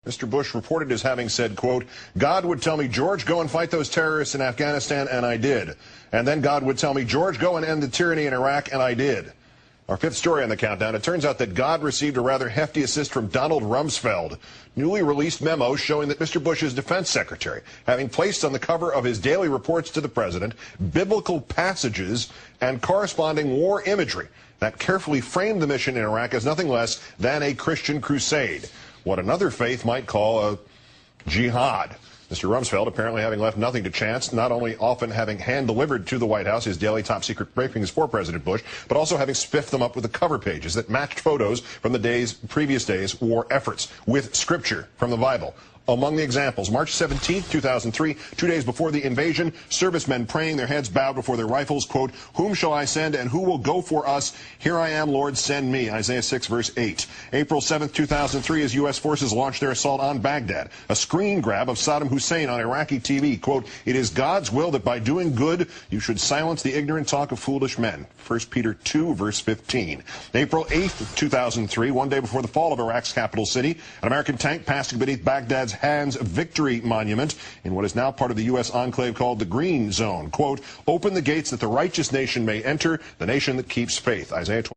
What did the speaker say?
Mr. Bush reported as having said, quote, God would tell me, George, go and fight those terrorists in Afghanistan, and I did. And then God would tell me, George, go and end the tyranny in Iraq, and I did. Our fifth story on the countdown, it turns out that God received a rather hefty assist from Donald Rumsfeld. Newly released memos showing that Mr. Bush's defense secretary, having placed on the cover of his daily reports to the president biblical passages and corresponding war imagery that carefully framed the mission in Iraq as nothing less than a Christian crusade, what another faith might call a jihad. Mr. Rumsfeld apparently having left nothing to chance, not only often having hand-delivered to the White House his daily top-secret briefings for President Bush, but also having spiffed them up with the cover pages that matched photos from the previous day's war efforts with scripture from the Bible. Among the examples, March 17, 2003, 2 days before the invasion, servicemen praying, their heads bowed before their rifles, quote, whom shall I send and who will go for us? Here I am, Lord, send me, Isaiah 6, verse 8. April 7, 2003, as U.S. forces launched their assault on Baghdad, a screen grab of Saddam Hussein on Iraqi TV, quote, it is God's will that by doing good you should silence the ignorant talk of foolish men, 1 Peter 2, verse 15. April 8, 2003, 1 day before the fall of Iraq's capital city, an American tank passing beneath Baghdad's Hands Victory Monument in what is now part of the U.S. enclave called the Green Zone. Quote, open the gates that the righteous nation may enter, the nation that keeps faith. Isaiah 20.